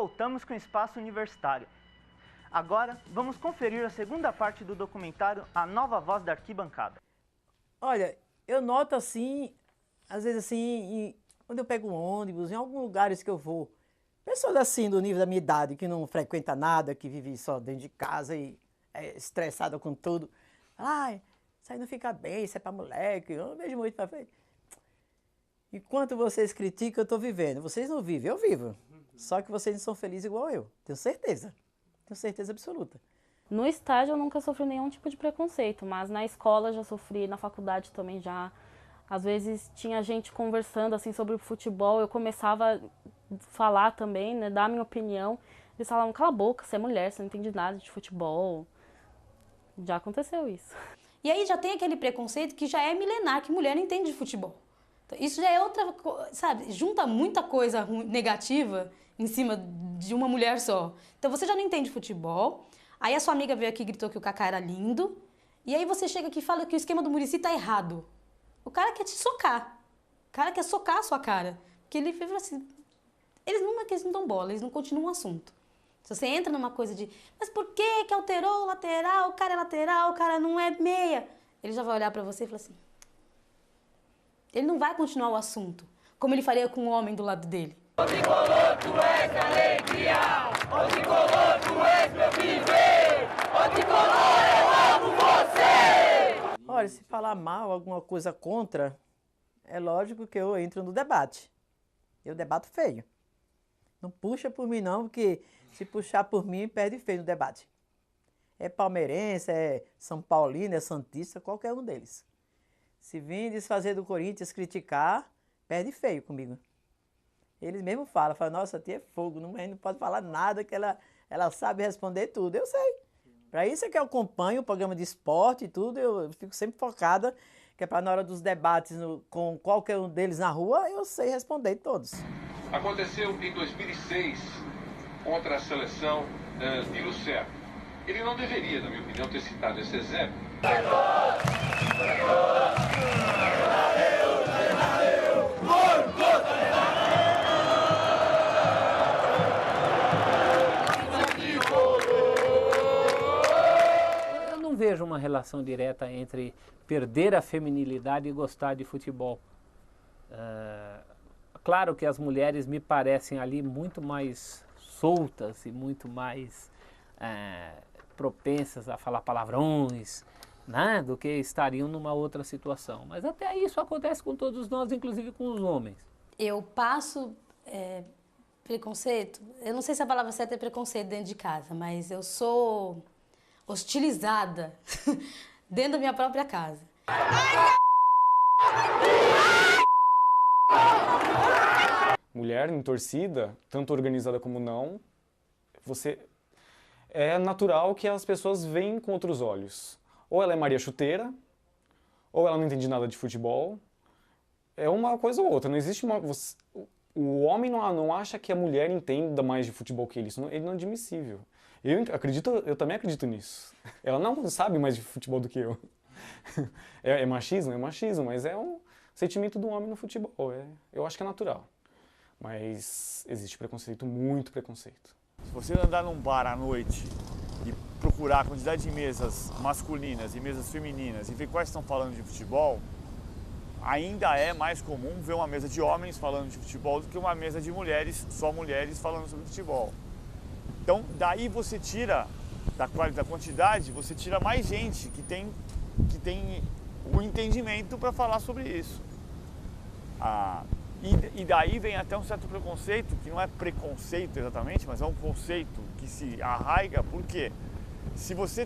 voltamos com o Espaço Universitário. Agora, vamos conferir a segunda parte do documentário A Nova Voz da Arquibancada. Olha, eu noto assim, às vezes assim, quando eu pego um ônibus, em alguns lugares que eu vou, pessoas assim do nível da minha idade, que não frequenta nada, que vive só dentro de casa e é estressada com tudo. Ai, isso aí não fica bem, isso é pra moleque, eu não vejo muito pra frente. Enquanto vocês criticam, eu estou vivendo. Vocês não vivem, eu vivo. Só que vocês não são felizes igual eu, tenho certeza. Tenho certeza absoluta. No estágio eu nunca sofri nenhum tipo de preconceito, mas na escola já sofri, na faculdade também já. Às vezes tinha gente conversando assim sobre futebol, eu começava a falar também, né, dar a minha opinião. Eles falavam, cala a boca, você é mulher, você não entende nada de futebol. Já aconteceu isso. E aí já tem aquele preconceito que já é milenar, que mulher não entende de futebol. Então, isso já é outra, sabe, junta muita coisa negativa em cima de uma mulher só. Então você já não entende futebol, aí a sua amiga veio aqui e gritou que o Kaká era lindo, e aí você chega aqui e fala que o esquema do Muricy tá errado. O cara quer te socar. O cara quer socar a sua cara. Porque ele fala assim, eles não dão bola, eles não continuam o assunto. Se você entra numa coisa de, mas por que alterou o lateral, o cara é lateral, o cara não é meia? Ele já vai olhar pra você e falar assim, ele não vai continuar o assunto, como ele faria com o homem do lado dele. O tricolor, tu és alegria, o tricolor, tu és meu viver, o tricolor, eu amo você! Olha, se falar mal, alguma coisa contra, é lógico que eu entro no debate. Eu debato feio. Não puxa por mim não, porque se puxar por mim, perde feio no debate. É palmeirense, é São Paulino, é santista, qualquer um deles. Se vir desfazer do Corinthians, criticar, perde feio comigo. Eles mesmo falam, nossa, a tia é fogo, não pode falar nada, que ela sabe responder tudo. Eu sei. Para isso é que eu acompanho o programa de esporte e tudo, eu fico sempre focada, que é para na hora dos debates com qualquer um deles na rua, eu sei responder todos. Aconteceu em 2006, contra a seleção de Lucero. Ele não deveria, na minha opinião, ter citado esse exemplo. Eu não vejo uma relação direta entre perder a feminilidade e gostar de futebol. Claro que as mulheres me parecem ali muito mais soltas e muito mais propensas a falar palavrões, né, do que estariam numa outra situação. Mas até isso acontece com todos nós, inclusive com os homens. Eu passo preconceito, eu não sei se a palavra certa é preconceito dentro de casa, mas eu sou hostilizada dentro da minha própria casa. Mulher em torcida, tanto organizada como não, é natural que as pessoas veem com outros olhos. Ou ela é Maria Chuteira, ou ela não entende nada de futebol. É uma coisa ou outra, não existe uma... O homem não acha que a mulher entenda mais de futebol que ele, isso não é inadmissível. Eu também acredito nisso. Ela não sabe mais de futebol do que eu. É machismo? É machismo, mas é um sentimento do homem no futebol. Eu acho que é natural. Mas existe preconceito, muito preconceito. Se você andar num bar à noite e procurar a quantidade de mesas masculinas e mesas femininas e ver quais estão falando de futebol, ainda é mais comum ver uma mesa de homens falando de futebol do que uma mesa de mulheres, só mulheres falando sobre futebol. Então, daí você tira, da quantidade, você tira mais gente que tem o entendimento para falar sobre isso. E daí vem até um certo preconceito, que não é preconceito exatamente, mas é um conceito que se arraiga, porque se você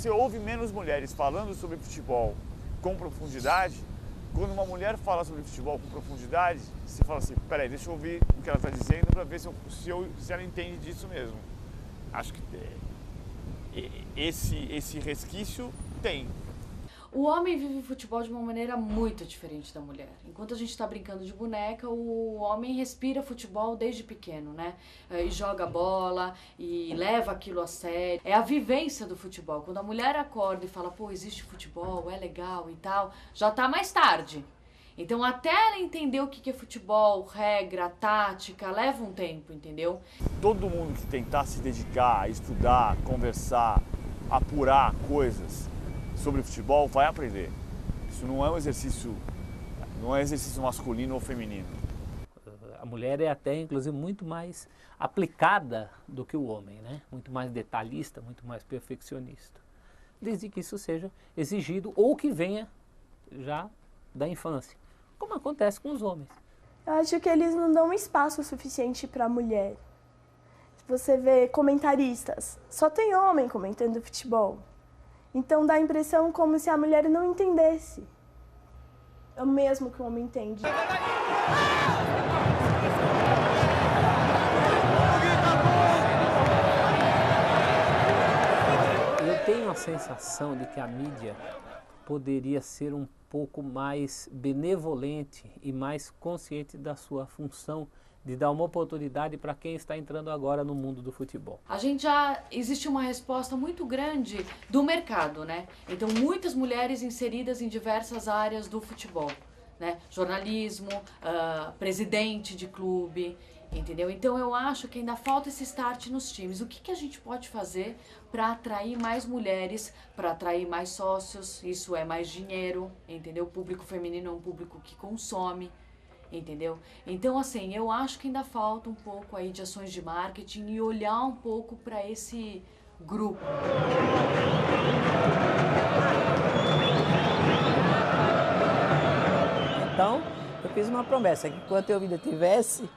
ouve menos mulheres falando sobre futebol com profundidade, quando uma mulher fala sobre futebol com profundidade, você fala assim, peraí, deixa eu ouvir o que ela está dizendo para ver se ela entende disso mesmo. Acho que esse resquício tem. O homem vive o futebol de uma maneira muito diferente da mulher. Enquanto a gente está brincando de boneca, o homem respira futebol desde pequeno, né? E joga bola, e leva aquilo a sério. É a vivência do futebol. Quando a mulher acorda e fala, pô, existe futebol, é legal e tal, já tá mais tarde. Então, até ela entender o que é futebol, regra, tática, leva um tempo, entendeu? Todo mundo que tentar se dedicar, estudar, conversar, apurar coisas sobre futebol vai aprender. Isso não é um exercício, masculino ou feminino. A mulher é até, inclusive, muito mais aplicada do que o homem, né? Muito mais detalhista, muito mais perfeccionista. Desde que isso seja exigido ou que venha já da infância, como acontece com os homens. Eu acho que eles não dão espaço suficiente para a mulher. Se você vê comentaristas, só tem homem comentando futebol. Então dá a impressão como se a mulher não entendesse. É o mesmo que o homem entende. Eu tenho a sensação de que a mídia poderia ser um pouco mais benevolente e mais consciente da sua função de dar uma oportunidade para quem está entrando agora no mundo do futebol. Existe uma resposta muito grande do mercado, né? Então, muitas mulheres inseridas em diversas áreas do futebol, né? Jornalismo, presidente de clube, entendeu? Então, eu acho que ainda falta esse start nos times. O que a gente pode fazer para atrair mais mulheres, para atrair mais sócios? Isso é mais dinheiro, entendeu? O público feminino é um público que consome, entendeu? Então, assim, eu acho que ainda falta um pouco aí de ações de marketing e olhar um pouco para esse grupo. Então, eu fiz uma promessa, que enquanto eu ainda tivesse,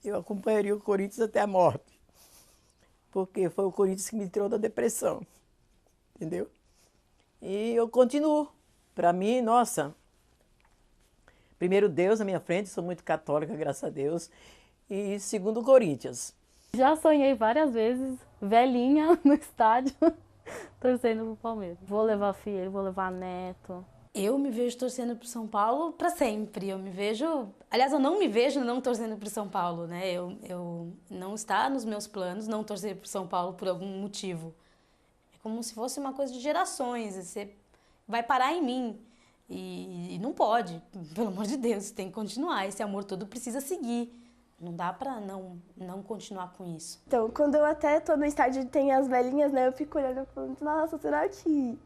eu acompanharia o Corinthians até a morte. Porque foi o Corinthians que me tirou da depressão. Entendeu? E eu continuo. Para mim, nossa, primeiro Deus na minha frente, sou muito católica, graças a Deus. E segundo o Corinthians. Já sonhei várias vezes, velhinha no estádio, torcendo pro Palmeiras. Vou levar filho, vou levar neto. Eu me vejo torcendo pro São Paulo para sempre. Eu não me vejo não torcendo pro São Paulo, né? Eu não está nos meus planos não torcer pro São Paulo por algum motivo. É como se fosse uma coisa de gerações. Você vai parar em mim e não pode. Pelo amor de Deus, tem que continuar. Esse amor todo precisa seguir. Não dá para não continuar com isso. Então, quando eu até tô no estádio e tem as velhinhas, né? Eu fico olhando e falando, nossa, será que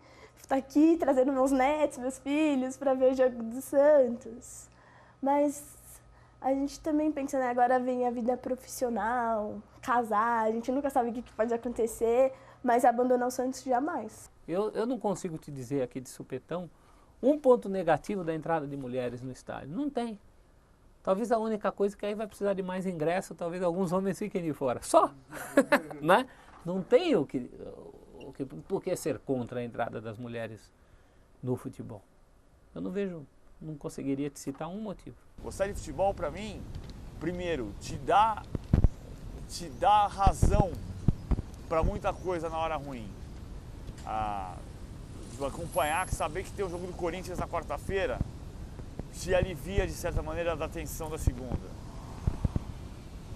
tá aqui trazendo meus netos, meus filhos para ver o jogo do Santos? Mas a gente também pensa, né? Agora vem a vida profissional, casar, a gente nunca sabe o que pode acontecer, mas abandonar o Santos jamais. Eu não consigo te dizer aqui de supetão um ponto negativo da entrada de mulheres no estádio. Não tem. Talvez a única coisa que aí vai precisar de mais ingresso, talvez alguns homens fiquem de fora. Só! Né? Não tem por que ser contra a entrada das mulheres no futebol? Eu não conseguiria te citar um motivo. Gostar de futebol, para mim, primeiro, te dá razão para muita coisa na hora ruim. Acompanhar, saber que tem o jogo do Corinthians na quarta-feira, te alivia, de certa maneira, da tensão da segunda.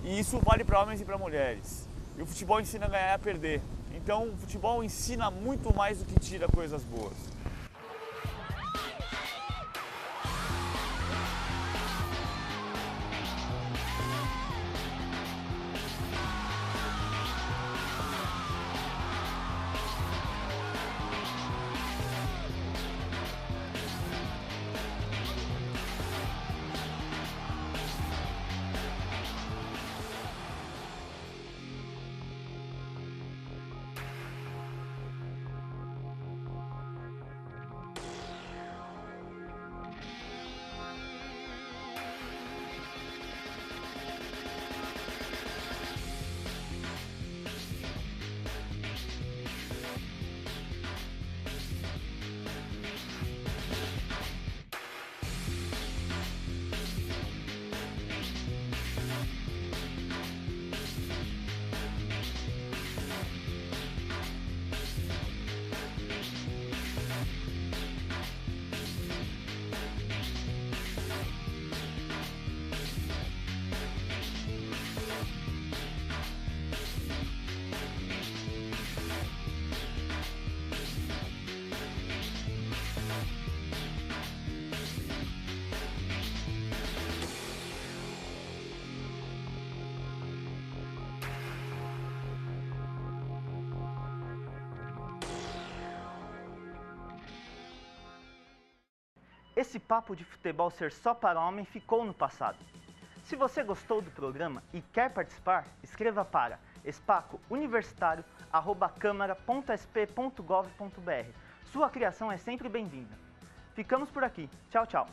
E isso vale para homens e para mulheres. E o futebol ensina a ganhar e a perder. Então, o futebol ensina muito mais do que tira coisas boas. Esse papo de futebol ser só para homem ficou no passado. Se você gostou do programa e quer participar, escreva para espacouniversitario@câmara.sp.gov.br. Sua criação é sempre bem-vinda. Ficamos por aqui. Tchau, tchau.